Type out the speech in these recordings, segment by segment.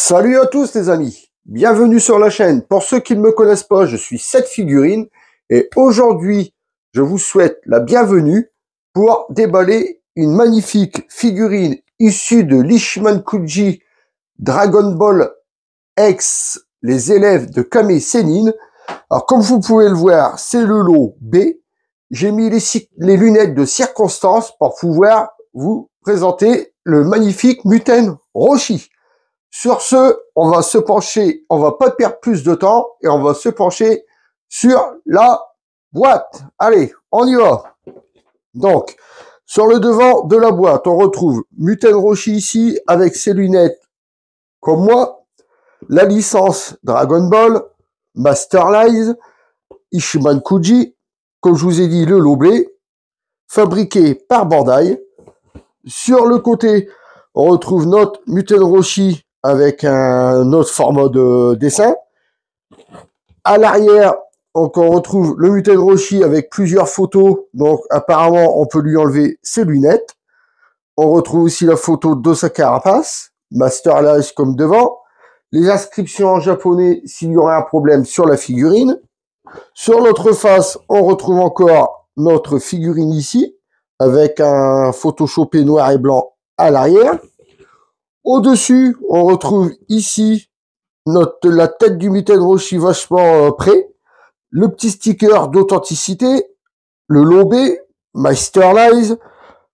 Salut à tous les amis, bienvenue sur la chaîne. Pour ceux qui ne me connaissent pas, je suis Cette Figurine et aujourd'hui, je vous souhaite la bienvenue pour déballer une magnifique figurine issue de l'Ishimankuji Dragon Ball X, les élèves de Kame Sennin. Alors comme vous pouvez le voir, c'est le lot B. J'ai mis les lunettes de circonstance pour pouvoir vous présenter le magnifique Muten Roshi. Sur ce, on va se pencher, on va pas perdre plus de temps et on va se pencher sur la boîte. Allez, on y va. Donc, sur le devant de la boîte, on retrouve Muten Roshi ici avec ses lunettes comme moi, la licence Dragon Ball, Masterlize, Ishimankuji, comme je vous ai dit, le Lobé, fabriqué par Bandai. Sur le côté, on retrouve notre Muten Roshi avec un autre format de dessin. À l'arrière, on retrouve le Muten Roshi avec plusieurs photos. Donc, apparemment, on peut lui enlever ses lunettes. On retrouve aussi la photo de sa carapace, Masterlize comme devant. Les inscriptions en japonais s'il y aurait un problème sur la figurine. Sur notre face, on retrouve encore notre figurine ici, avec un photoshopé noir et blanc à l'arrière. Au-dessus, on retrouve ici la tête du Muten Roshi vachement près, le petit sticker d'authenticité, le Lobé, Masterlize,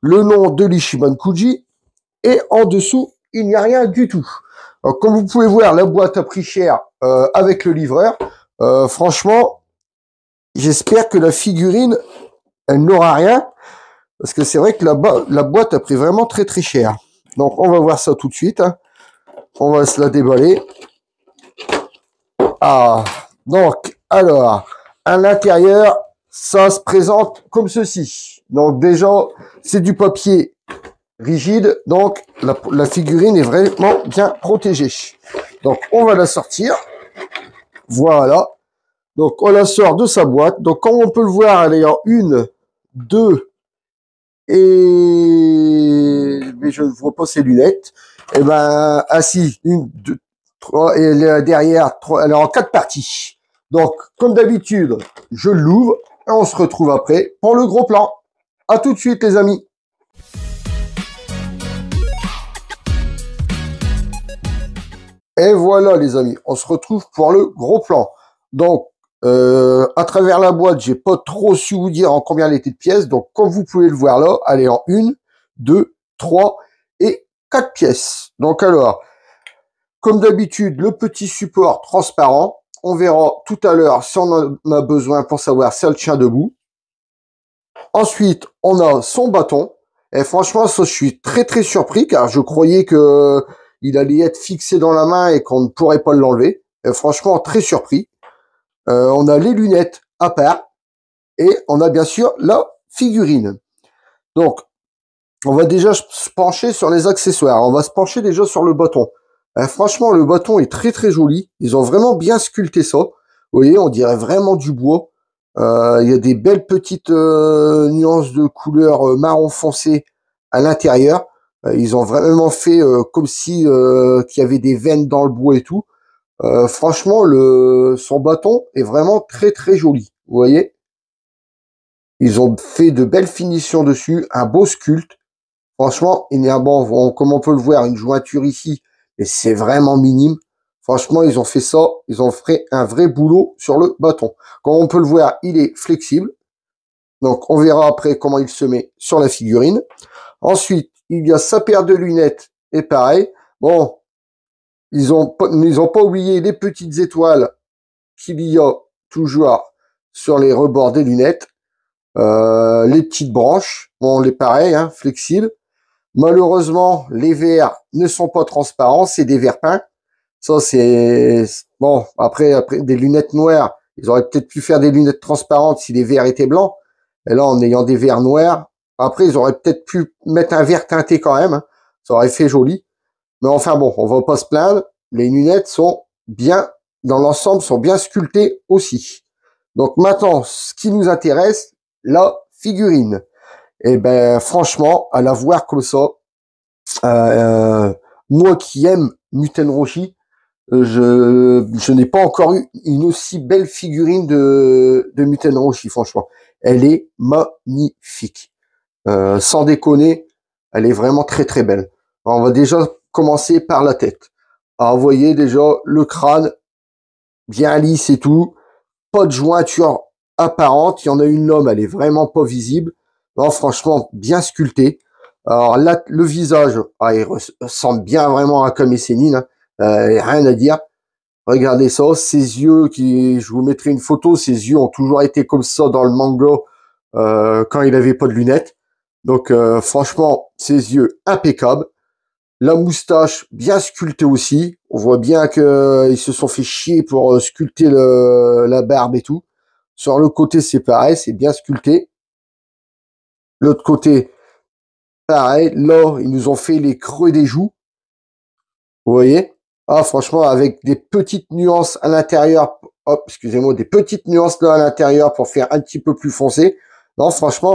le nom de l'Ishimankuji, et en dessous, il n'y a rien du tout. Alors, comme vous pouvez voir, la boîte a pris cher avec le livreur. Franchement, j'espère que la figurine, elle n'aura rien, parce que c'est vrai que la boîte a pris vraiment très très cher. Donc, on va voir ça tout de suite. Hein. On va se la déballer. Ah, donc, alors, à l'intérieur, ça se présente comme ceci. Donc, déjà, c'est du papier rigide. Donc, la figurine est vraiment bien protégée. Donc, on va la sortir. Voilà. Donc, on la sort de sa boîte. Donc, comme on peut le voir, elle est en 1, 2, mais je ne vois pas ses lunettes. Et ben, ainsi, 1, 2, 3, et derrière, 3, elle est en 4 parties. Donc, comme d'habitude, je l'ouvre et on se retrouve après pour le gros plan. À tout de suite, les amis. Et voilà, les amis, on se retrouve pour le gros plan. Donc, à travers la boîte, j'ai pas trop su vous dire en combien elle était de pièces. Donc, comme vous pouvez le voir là, elle est en 1, 2, 3 et 4 pièces. Donc, alors, comme d'habitude, le petit support transparent. On verra tout à l'heure si on en a besoin pour savoir si elle tient debout. Ensuite, on a son bâton. Et franchement, ça, je suis très, très surpris car je croyais que il allait être fixé dans la main et qu'on ne pourrait pas l'enlever. Franchement, très surpris. On a les lunettes à part et on a bien sûr la figurine. Donc, on va déjà se pencher sur les accessoires. On va se pencher déjà sur le bâton. Franchement, le bâton est très très joli. Ils ont vraiment bien sculpté ça. Vous voyez, on dirait vraiment du bois. Il y a des belles petites nuances de couleur marron foncé à l'intérieur. Ils ont vraiment fait comme si qu'il y avait des veines dans le bois et tout. Franchement, son bâton est vraiment très très joli. Vous voyez, ils ont fait de belles finitions dessus, un beau sculpte. Franchement, il y a comme on peut le voir, une jointure ici, et c'est vraiment minime. Franchement, ils ont fait ça, ils ont fait un vrai boulot sur le bâton. Comme on peut le voir, il est flexible. Donc, on verra après comment il se met sur la figurine. Ensuite, il y a sa paire de lunettes, et pareil. Bon, ils ont pas oublié les petites étoiles qu'il y a toujours sur les rebords des lunettes. Les petites branches, bon, les pareils, hein, flexibles. Malheureusement, les verres ne sont pas transparents, c'est des verres peints. Ça, c'est... Bon, après, des lunettes noires, ils auraient peut-être pu faire des lunettes transparentes si les verres étaient blancs. Et là, en ayant des verres noirs, après, ils auraient peut-être pu mettre un verre teinté quand même. Hein. Ça aurait fait joli. Mais enfin bon, on va pas se plaindre. Les lunettes sont bien, dans l'ensemble, sont bien sculptées aussi. Donc maintenant, ce qui nous intéresse, la figurine. Et ben franchement, à la voir comme ça, moi qui aime Muten Roshi, Je n'ai pas encore eu une aussi belle figurine de Muten Roshi, franchement. Elle est magnifique. Sans déconner, elle est vraiment très très belle. Alors, on va déjà commencer par la tête. Alors, vous voyez déjà le crâne bien lisse et tout, pas de jointure apparente. Il y en a une l'homme, elle est vraiment pas visible. Non, franchement, bien sculpté. Alors là, le visage, il ressemble bien vraiment à Kame Sennin, hein. Rien à dire. Regardez ça, ses yeux, je vous mettrai une photo, ses yeux ont toujours été comme ça dans le manga quand il avait pas de lunettes. Donc franchement, ses yeux impeccables. La moustache bien sculptée aussi. On voit bien que ils se sont fait chier pour sculpter la barbe et tout. Sur le côté, c'est pareil, c'est bien sculpté. L'autre côté, pareil. Là, ils nous ont fait les creux des joues. Vous voyez? Ah, franchement, avec des petites nuances à l'intérieur. Hop, excusez-moi, des petites nuances là à l'intérieur pour faire un petit peu plus foncé. Non, franchement,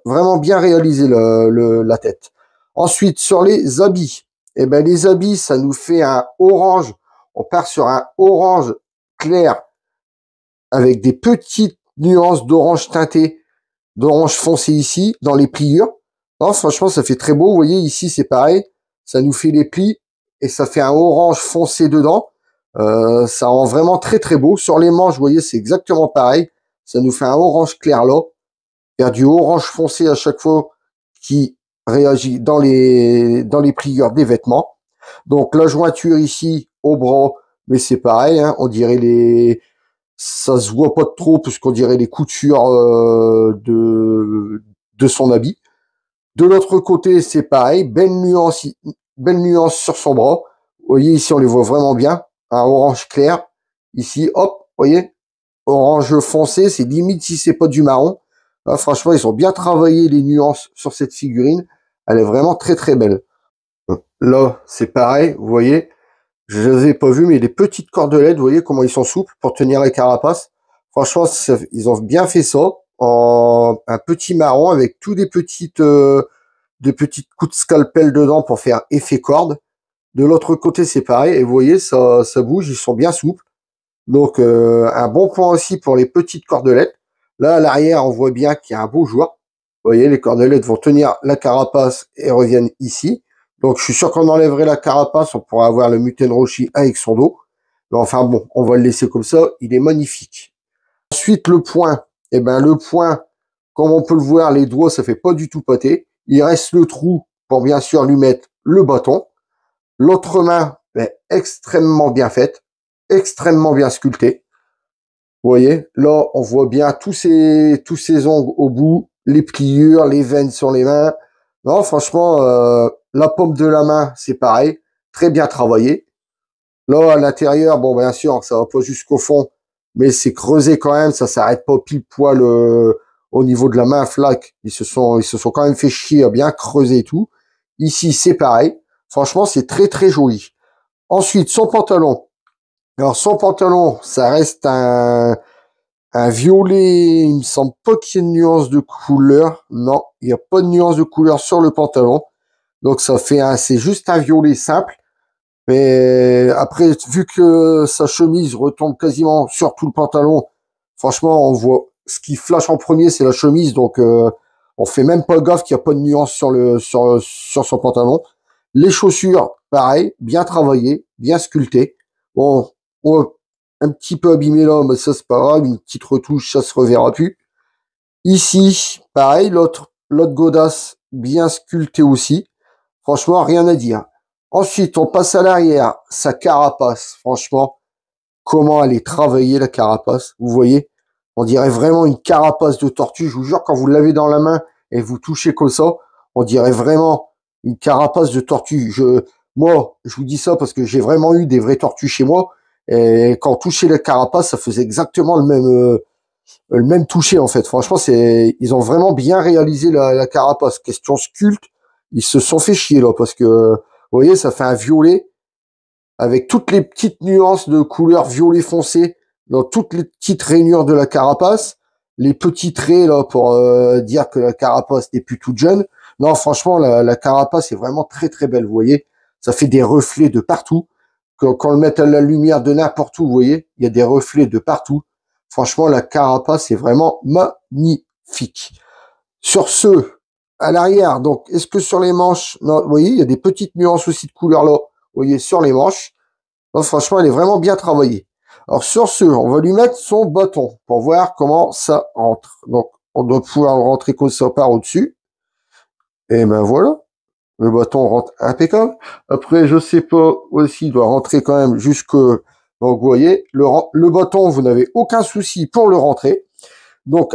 vraiment bien réalisé la tête. Ensuite, sur les habits. Eh ben, les habits, ça nous fait un orange. On part sur un orange clair avec des petites nuances d'orange teinté, d'orange foncé ici, dans les pliures. Non, franchement, ça fait très beau. Vous voyez, ici, c'est pareil. Ça nous fait les plis et ça fait un orange foncé dedans. Ça rend vraiment très, très beau. Sur les manches, vous voyez, c'est exactement pareil. Ça nous fait un orange clair là. Il y a du orange foncé à chaque fois qui réagit dans les pliures des vêtements. Donc, la jointure ici, au bras, mais c'est pareil, hein, on dirait ça se voit pas trop puisqu'on dirait les coutures de son habit. De l'autre côté, c'est pareil, belle nuance sur son bras. Vous voyez ici, on les voit vraiment bien, un orange clair. Ici, hop, vous voyez, orange foncé, c'est limite si c'est pas du marron. Là, franchement, ils ont bien travaillé les nuances sur cette figurine. Elle est vraiment très très belle. Là, c'est pareil, vous voyez, je les ai pas vus, mais les petites cordelettes, vous voyez comment ils sont souples pour tenir la carapace. Franchement, ils ont bien fait ça en un petit marron avec tous des petites coups de scalpel dedans pour faire effet corde. De l'autre côté, c'est pareil. Et vous voyez, ça bouge, ils sont bien souples. Donc, un bon point aussi pour les petites cordelettes. Là, à l'arrière, on voit bien qu'il y a un beau joueur. Vous voyez, les cordelettes vont tenir la carapace et reviennent ici. Donc, je suis sûr qu'on enlèverait la carapace, on pourra avoir le Muten Roshi avec son dos. Mais enfin bon, on va le laisser comme ça. Il est magnifique. Ensuite, le point. Eh ben, le point, comme on peut le voir, les doigts, ça fait pas du tout pâté. Il reste le trou pour bien sûr lui mettre le bâton. L'autre main est extrêmement bien faite, extrêmement bien sculptée. Vous voyez, là, on voit bien tous ces ongles au bout, les pliures, les veines sur les mains. Non, franchement, la paume de la main, c'est pareil, très bien travaillé. Là, à l'intérieur, bon, bien sûr, ça va pas jusqu'au fond, mais c'est creusé quand même, ça s'arrête pas pile poil au niveau de la main flaque. Ils se sont quand même fait chier à bien creuser et tout. Ici, c'est pareil. Franchement, c'est très, très joli. Ensuite, son pantalon. Alors, son pantalon, ça reste un violet. Il me semble pas qu'il y ait une nuance de couleur. Non, il n'y a pas de nuance de couleur sur le pantalon. Donc, c'est juste un violet simple. Mais après, vu que sa chemise retombe quasiment sur tout le pantalon, franchement, on voit ce qui flash en premier, c'est la chemise. Donc, on fait même pas gaffe qu'il n'y a pas de nuance sur son pantalon. Les chaussures, pareil, bien travaillées, bien sculptées. Bon, un petit peu abîmé là, mais ça c'est pas grave, une petite retouche, ça se reverra plus. Ici, pareil, l'autre godasse, bien sculptée aussi. Franchement, rien à dire. Ensuite, on passe à l'arrière. Sa carapace, franchement, comment elle est travaillée, la carapace. Vous voyez, on dirait vraiment une carapace de tortue. Je vous jure, quand vous l'avez dans la main et vous touchez comme ça, on dirait vraiment une carapace de tortue. Moi, je vous dis ça parce que j'ai vraiment eu des vraies tortues chez moi. Et quand on touchait la carapace, ça faisait exactement le même toucher, en fait. Franchement, ils ont vraiment bien réalisé la carapace. Question sculpte, ils se sont fait chier, là, parce que, vous voyez, ça fait un violet avec toutes les petites nuances de couleur violet foncé dans toutes les petites rainures de la carapace, les petits traits, là, pour dire que la carapace n'est plus toute jeune. Non, franchement, la carapace est vraiment très, très belle, vous voyez. Ça fait des reflets de partout. quand on le met à la lumière de n'importe où, vous voyez, il y a des reflets de partout. Franchement, la carapace est vraiment magnifique. Sur ce, à l'arrière, donc, est-ce que sur les manches, non, vous voyez, il y a des petites nuances aussi de couleur là, vous voyez, sur les manches. Donc, franchement, elle est vraiment bien travaillée. Alors, sur ce, on va lui mettre son bâton pour voir comment ça rentre. Donc, on doit pouvoir le rentrer comme ça par au-dessus. Et ben voilà. Le bâton rentre impeccable. Après, je sais pas aussi, il doit rentrer quand même jusque... Donc, vous voyez, le bâton, vous n'avez aucun souci pour le rentrer. Donc,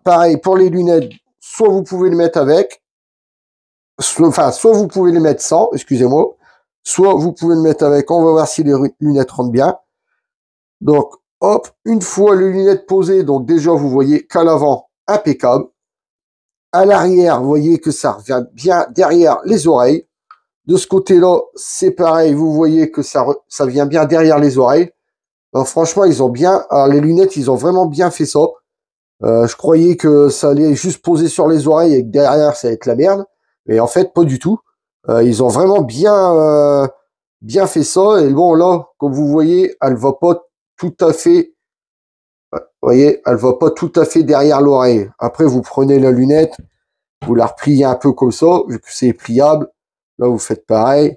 pareil, pour les lunettes, soit vous pouvez le mettre avec, soit vous pouvez les mettre sans, excusez-moi, soit vous pouvez le mettre avec. On va voir si les lunettes rentrent bien. Donc, hop, une fois les lunettes posées, donc déjà, vous voyez qu'à l'avant, impeccable. À l'arrière, vous voyez que ça revient bien derrière les oreilles. De ce côté-là, c'est pareil, vous voyez que ça vient bien derrière les oreilles. Alors, franchement, ils ont bien... Alors, les lunettes, ils ont vraiment bien fait ça. Je croyais que ça allait juste poser sur les oreilles et que derrière, ça allait être la merde. Mais en fait, pas du tout. Ils ont vraiment bien fait ça. Et bon, là, comme vous voyez, elle va pas tout à fait... Vous voyez, elle va pas tout à fait derrière l'oreille. Après, vous prenez la lunette, vous la repliez un peu comme ça, vu que c'est pliable. Là, vous faites pareil.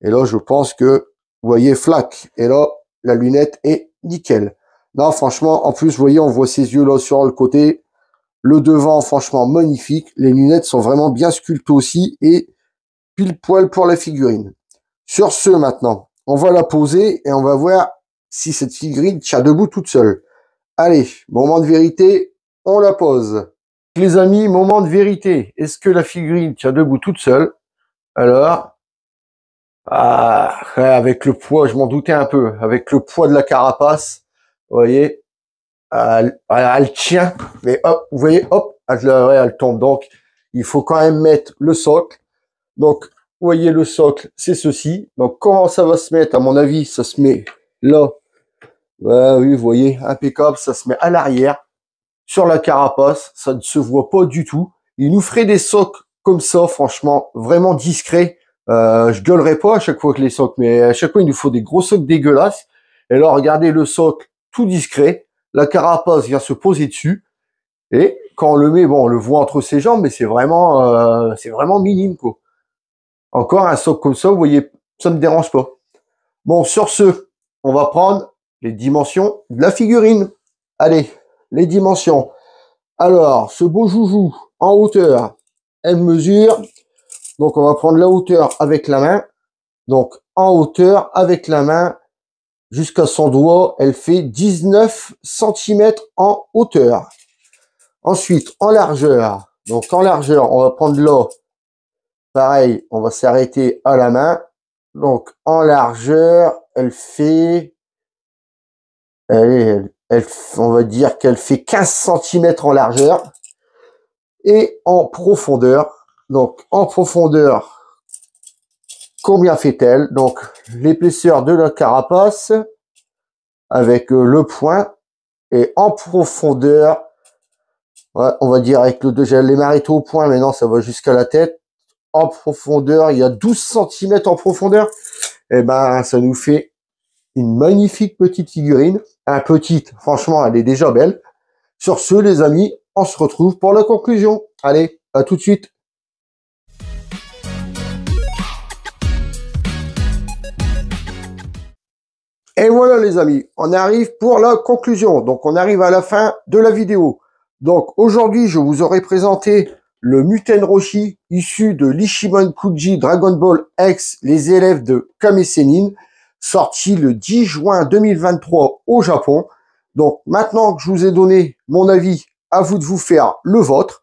Et là, je pense que, vous voyez, flac. Et là, la lunette est nickel. Non, franchement, en plus, vous voyez, on voit ses yeux là sur le côté. Le devant, franchement, magnifique. Les lunettes sont vraiment bien sculptées aussi. Et pile poil pour la figurine. Sur ce, maintenant, on va la poser et on va voir si cette figurine tient debout toute seule. Allez, moment de vérité, on la pose. Les amis, moment de vérité. Est-ce que la figurine tient debout toute seule? Alors, avec le poids, je m'en doutais un peu. Avec le poids de la carapace, vous voyez, elle tient. Mais hop, vous voyez, hop, elle tombe. Donc, il faut quand même mettre le socle. Donc, vous voyez, le socle, c'est ceci. Donc, comment ça va se mettre? À mon avis, ça se met là. Oui, vous voyez, impeccable. Ça se met à l'arrière. Sur la carapace, ça ne se voit pas du tout. Il nous ferait des socles comme ça, franchement, vraiment discrets. Je gueulerai pas à chaque fois que les socles, mais à chaque fois, il nous faut des gros socles dégueulasses. Et là, regardez le socle tout discret. La carapace vient se poser dessus. Et quand on le met, bon, on le voit entre ses jambes, mais c'est vraiment minime, quoi. Encore un socle comme ça, vous voyez, ça me dérange pas. Bon, sur ce, on va prendre les dimensions de la figurine. Allez, les dimensions. Alors, ce beau joujou en hauteur, elle mesure. Donc, on va prendre la hauteur avec la main. Donc, en hauteur avec la main jusqu'à son doigt, elle fait 19 cm en hauteur. Ensuite, en largeur. Donc, en largeur, on va prendre là. Pareil, on va s'arrêter à la main. Donc, en largeur, elle fait... on va dire qu'elle fait 15 cm en largeur. Et en profondeur, donc en profondeur, combien fait-elle? Donc, l'épaisseur de la carapace avec le point. Et en profondeur, ouais, on va dire avec le 2, j'allais m'arrêter au point, mais non, ça va jusqu'à la tête. En profondeur, il y a 12 cm en profondeur. Et ben, ça nous fait une magnifique petite figurine. Petite, franchement, elle est déjà belle. Sur ce, les amis, on se retrouve pour la conclusion. Allez, à tout de suite. Et voilà les amis, on arrive pour la conclusion. Donc on arrive à la fin de la vidéo. Donc aujourd'hui, je vous aurai présenté le Muten Roshi issu de l'Ichiban Kuji Dragon Ball X, les élèves de Kame Sennin, sorti le 10 juin 2023 au Japon. Donc maintenant que je vous ai donné mon avis, à vous de vous faire le vôtre.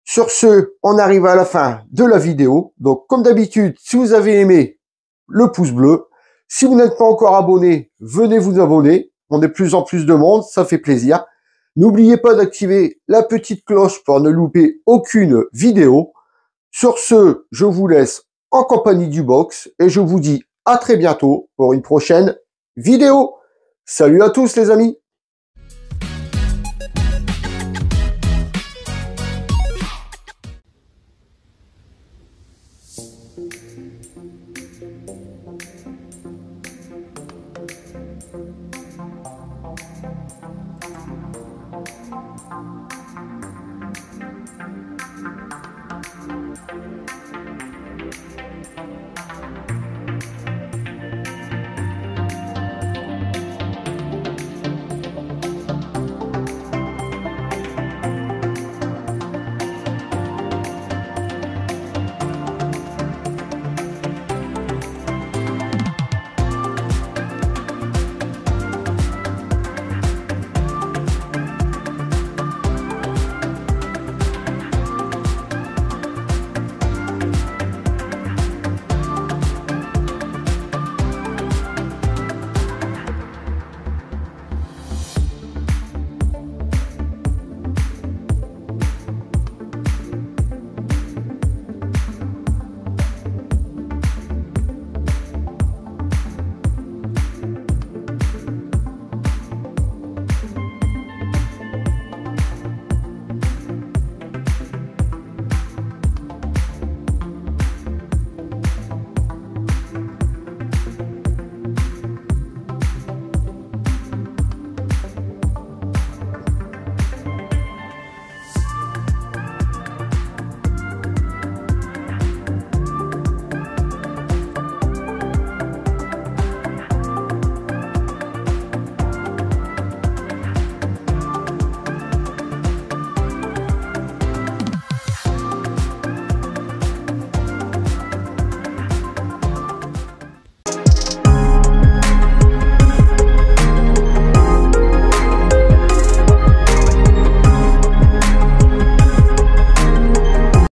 Sur ce, on arrive à la fin de la vidéo. Donc comme d'habitude, si vous avez aimé, le pouce bleu. Si vous n'êtes pas encore abonné, venez vous abonner. On est de plus en plus de monde, ça fait plaisir. N'oubliez pas d'activer la petite cloche pour ne louper aucune vidéo. Sur ce, je vous laisse en compagnie du box et je vous dis à très bientôt pour une prochaine vidéo. Salut à tous les amis!